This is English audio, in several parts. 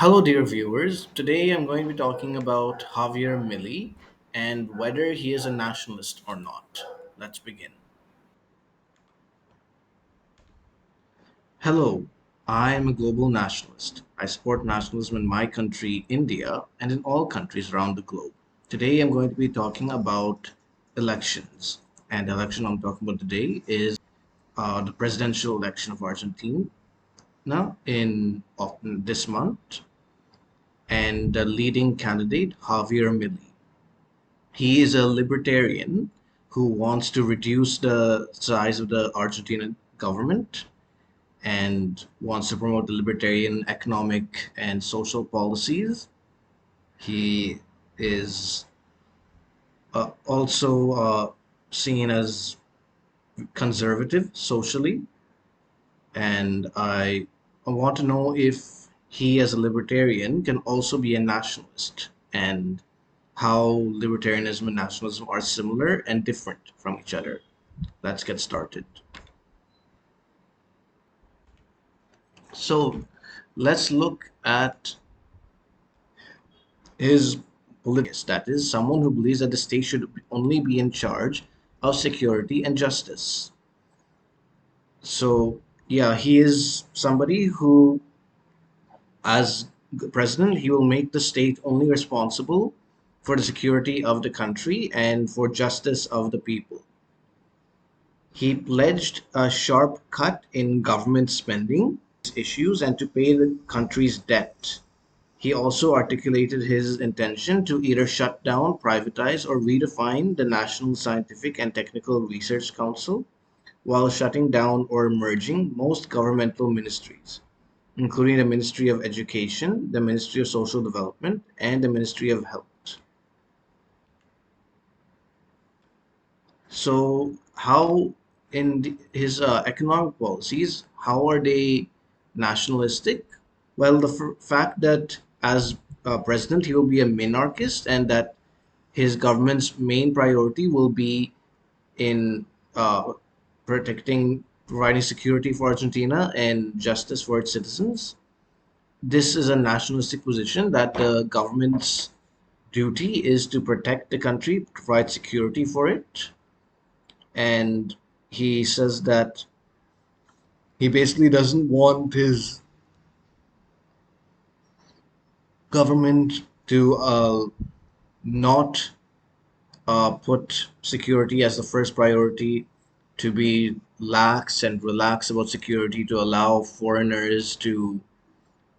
Hello, dear viewers. Today I'm going to be talking about Javier Milei and whether he is a nationalist or not. Let's begin. Hello, I am a global nationalist. I support nationalism in my country, India, and in all countries around the globe. Today I'm going to be talking about elections. And the election I'm talking about today is the presidential election of Argentina in this month, and the leading candidate, Javier Milei. He is a libertarian who wants to reduce the size of the Argentinian government and wants to promote the libertarian economic and social policies. He is also seen as conservative socially, and I want to know if he, as a libertarian, can also be a nationalist and how libertarianism and nationalism are similar and different from each other. Let's get started. So let's look at his politics. That is, someone who believes that the state should only be in charge of security and justice. So, yeah, he is somebody who, as president, he will make the state only responsible for the security of the country and for justice of the people. He pledged a sharp cut in government spending issues and to pay the country's debt. He also articulated his intention to either shut down, privatize, or redefine the National Scientific and Technical Research Council while shutting down or merging most governmental ministries, including the Ministry of Education, the Ministry of Social Development, and the Ministry of Health. So, how in his economic policies, how are they nationalistic? Well, the fact that as president he will be a minarchist and that his government's main priority will be in providing security for Argentina and justice for its citizens. This is a nationalistic position that the government's duty is to protect the country, provide security for it, and he says that he basically doesn't want his government to not put security as the first priority, to be lax and relax about security, to allow foreigners to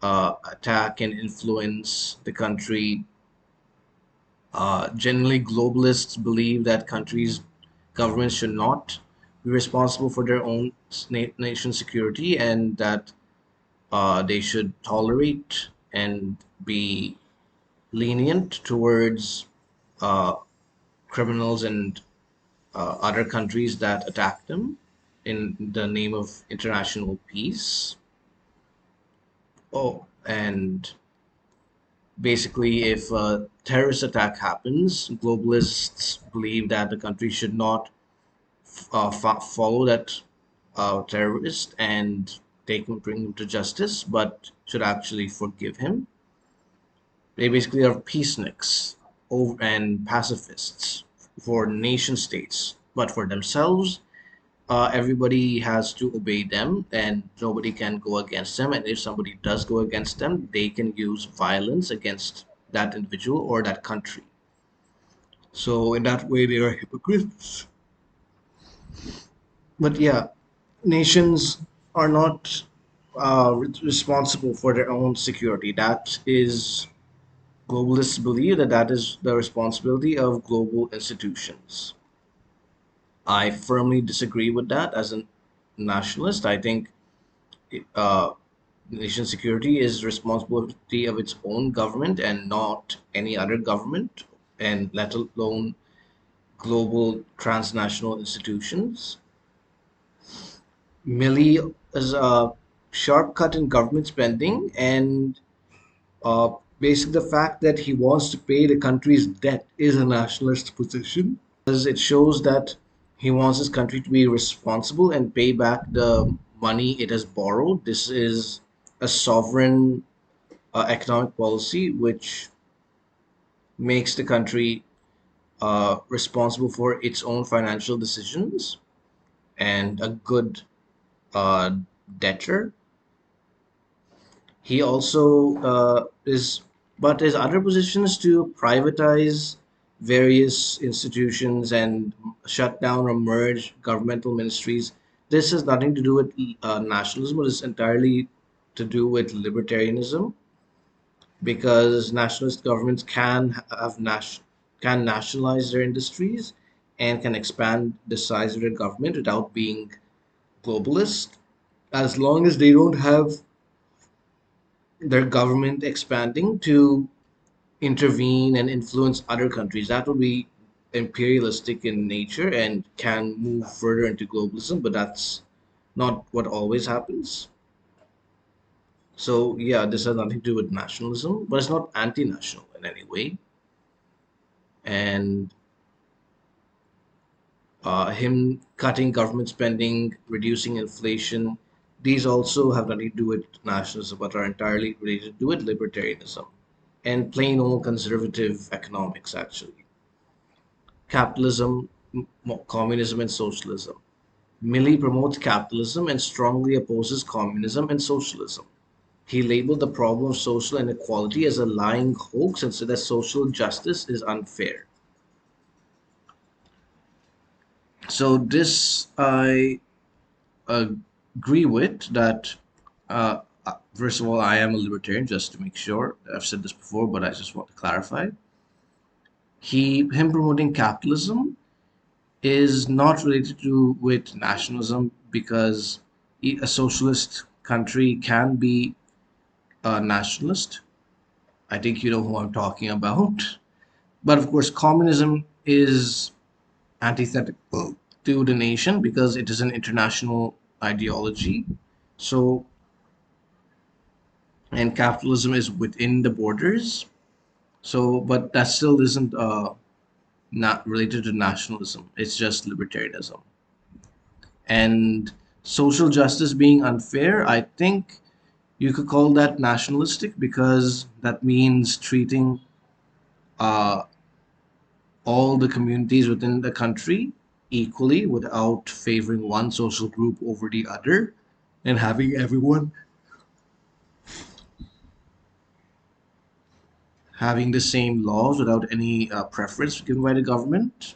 attack and influence the country. Generally, globalists believe that countries, governments should not be responsible for their own nation security and that they should tolerate and be lenient towards uh, criminals and other countries that attack them in the name of international peace. Oh, and basically, if a terrorist attack happens, globalists believe that the country should not follow that terrorist and bring him to justice, but should actually forgive him. They basically are peaceniks and pacifists for nation states, but for themselves, everybody has to obey them and nobody can go against them. And if somebody does go against them, they can use violence against that individual or that country. So, in that way, they are hypocrites. But yeah, nations are not responsible for their own security. That is, globalists believe that that is the responsibility of global institutions. I firmly disagree with that as a nationalist. I think uh, nation security is responsibility of its own government and not any other government, and let alone global transnational institutions. Millie is a sharp cut in government spending and basically the fact that he wants to pay the country's debt is a nationalist position, because it shows that he wants his country to be responsible and pay back the money it has borrowed. This is a sovereign economic policy which makes the country responsible for its own financial decisions and a good uh, debtor. He also but his other positions to privatize various institutions and shut down or merge governmental ministries. This has nothing to do with nationalism, but it's entirely to do with libertarianism because nationalist governments can nationalize their industries and can expand the size of their government without being globalist as long as they don't have their government expanding to intervene and influence other countries. That would be imperialistic in nature and can move further into globalism, but that's not what always happens. So, yeah, this has nothing to do with nationalism, but it's not anti national in any way. And him cutting government spending, reducing inflation, these also have nothing to do with nationalism, but are entirely related to with libertarianism and plain old conservative economics, actually. Capitalism, communism, and socialism. Milei promotes capitalism and strongly opposes communism and socialism. He labeled the problem of social inequality as a lying hoax and said that social justice is unfair. So, this I agree with that. First of all, I am a libertarian, just to make sure. I've said this before, but I just want to clarify. Him promoting capitalism is not related to with nationalism because a socialist country can be a nationalist. I think you know who I'm talking about. But of course, communism is antithetical to the nation because it is an international ideology. So, and capitalism is within the borders. So, but that still isn't not related to nationalism. It's just libertarianism. And social justice being unfair, I think you could call that nationalistic because that means treating uh, all the communities within the country equally without favoring one social group over the other and having everyone having the same laws without any preference given by the government.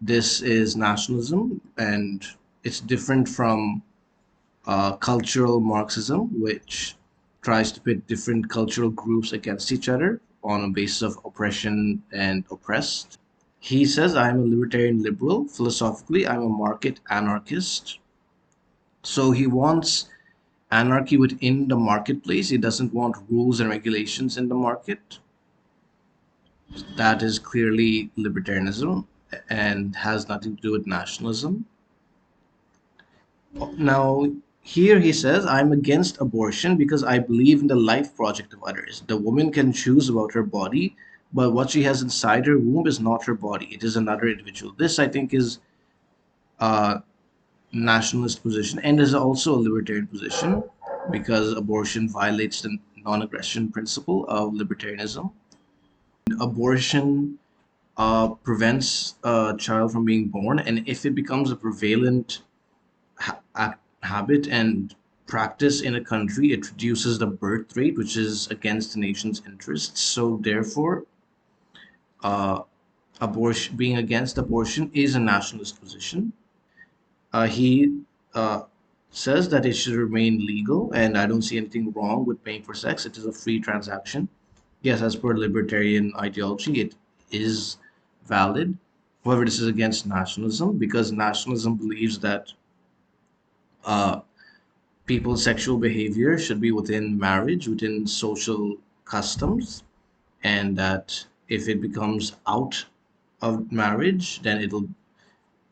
This is nationalism and it's different from cultural Marxism, which tries to pit different cultural groups against each other on a basis of oppression and oppressed. He says, I'm a libertarian liberal. Philosophically, I'm a market anarchist. So he wants anarchy within the marketplace. He doesn't want rules and regulations in the market. That is clearly libertarianism and has nothing to do with nationalism. Now, here he says, I'm against abortion because I believe in the life project of others. The woman can choose about her body, but what she has inside her womb is not her body, it is another individual. This, I think, is a nationalist position and is also a libertarian position because abortion violates the non aggression principle of libertarianism. Abortion prevents a child from being born, and if it becomes a prevalent habit and practice in a country, it reduces the birth rate, which is against the nation's interests. So, therefore, uh, abortion being against abortion is a nationalist position. He says that it should remain legal, and I don't see anything wrong with paying for sex. It is a free transaction. Yes, as per libertarian ideology, it is valid. However, this is against nationalism because nationalism believes that uh, people's sexual behavior should be within marriage, within social customs, and that if it becomes out of marriage, then it'll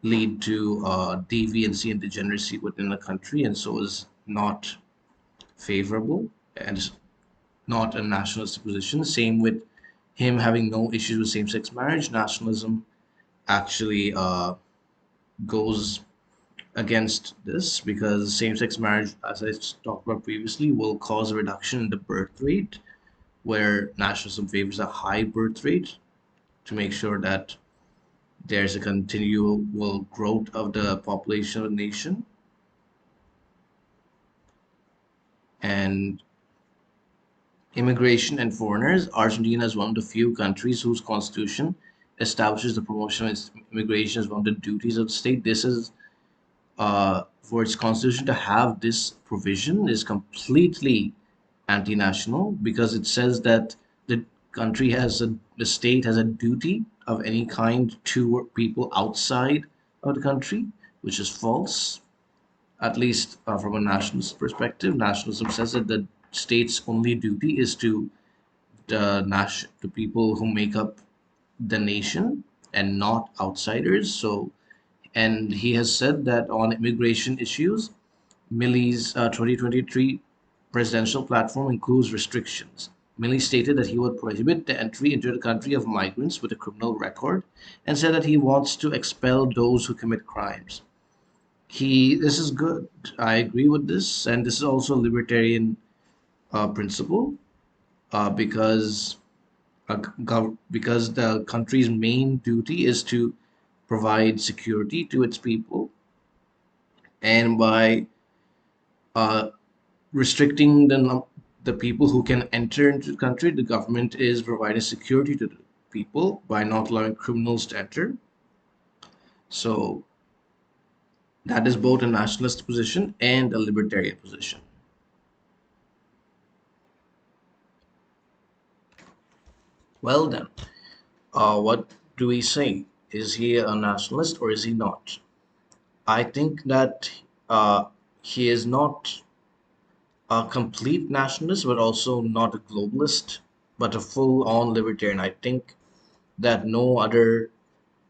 lead to deviancy and degeneracy within the country, and so is not favorable and is not a nationalist position. Same with him having no issues with same-sex marriage. Nationalism actually goes against this because same-sex marriage, as I talked about previously, will cause a reduction in the birth rate, where nationalism favors a high birth rate to make sure that there's a continual growth of the population of the nation. And immigration and foreigners, Argentina is one of the few countries whose constitution establishes the promotion of immigration as one of the duties of the state. This is for its constitution to have this provision is completely anti-national because it says that the the state has a duty of any kind to people outside of the country, which is false. At least from a nationalist perspective, nationalism says that the state's only duty is to the people who make up the nation and not outsiders. So, and he has said that on immigration issues, Milei's 2023 presidential platform includes restrictions. Milei stated that he would prohibit the entry into the country of migrants with a criminal record and said that he wants to expel those who commit crimes. This is good. I agree with this, and this is also a libertarian principle because because the country's main duty is to provide security to its people, and by uh, restricting the people who can enter into the country, the government is providing security to the people by not allowing criminals to enter. So that is both a nationalist position and a libertarian position. Well then, what do we say? Is he a nationalist or is he not? I think that he is not a complete nationalist, but also not a globalist, but a full on libertarian. I think that no other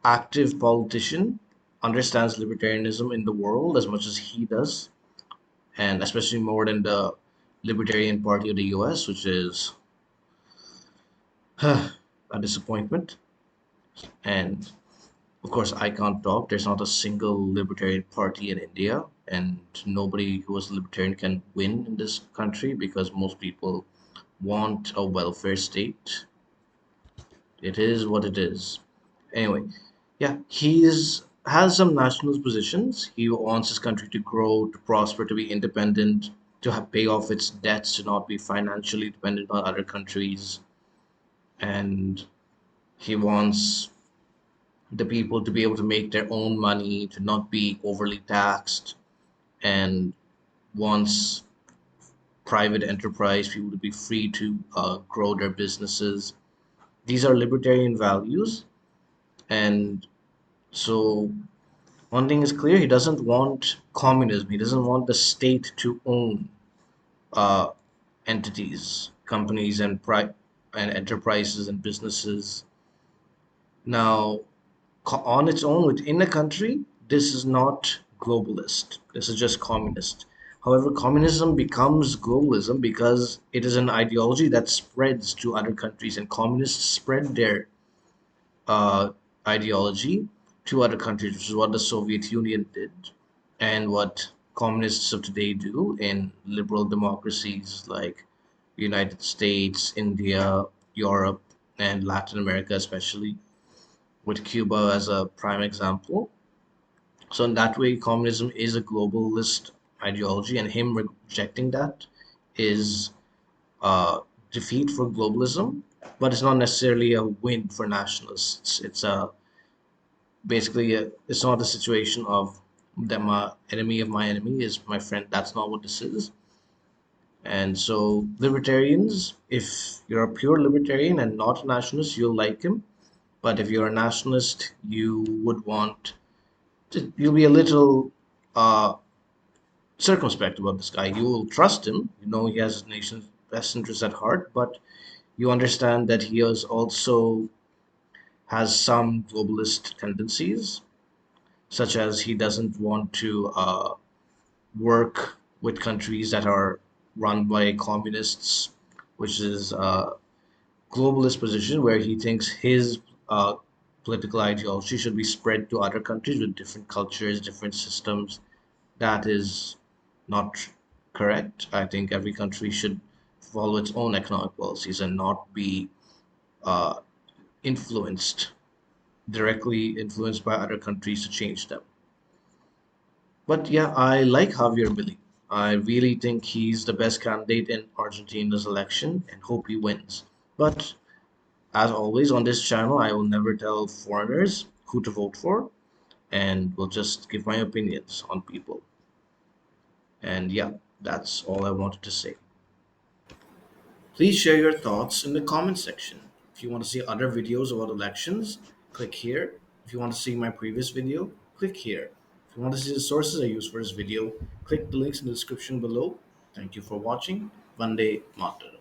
active politician understands libertarianism in the world as much as he does, and especially more than the Libertarian Party of the US, which is a disappointment. And of course, I can't talk. There's not a single libertarian party in India, and nobody who is libertarian can win in this country because most people want a welfare state. It is what it is. Anyway, yeah, he's has some nationalist positions. He wants his country to grow, to prosper, to be independent, to have pay off its debts, to not be financially dependent on other countries, and he wants the people to be able to make their own money, to not be overly taxed, and wants private enterprise people to be free to grow their businesses. These are libertarian values, and so one thing is clear: he doesn't want communism. He doesn't want the state to own uh, entities, companies, and enterprises and businesses. Now, on its own within a country, this is not globalist. This is just communist. However, communism becomes globalism because it is an ideology that spreads to other countries, and communists spread their uh, ideology to other countries, which is what the Soviet Union did, and what communists of today do in liberal democracies like United States, India, Europe, and Latin America, especially with Cuba as a prime example. So in that way, communism is a globalist ideology, and him rejecting that is a defeat for globalism, but it's not necessarily a win for nationalists. It's a basically it's not a situation of that my enemy of my enemy is my friend. That's not what this is. And so libertarians, if you're a pure libertarian and not a nationalist, you'll like him. But if you're a nationalist, you would want you'll be a little uh, circumspect about this guy. You will trust him. You know he has his nation's best interests at heart, but you understand that he is also has some globalist tendencies, such as he doesn't want to work with countries that are run by communists, which is a globalist position where he thinks his political ideology should be spread to other countries with different cultures, different systems. That is not correct. I think every country should follow its own economic policies and not be uh, influenced, directly influenced by other countries to change them. But yeah, I like Javier Milei. I really think he's the best candidate in Argentina's election and hope he wins. But as always on this channel, I will never tell foreigners who to vote for and will just give my opinions on people. And yeah, that's all I wanted to say. Please share your thoughts in the comment section. If you want to see other videos about elections, click here. If you want to see my previous video, click here. If you want to see the sources I use for this video, click the links in the description below. Thank you for watching. Vande Mataram.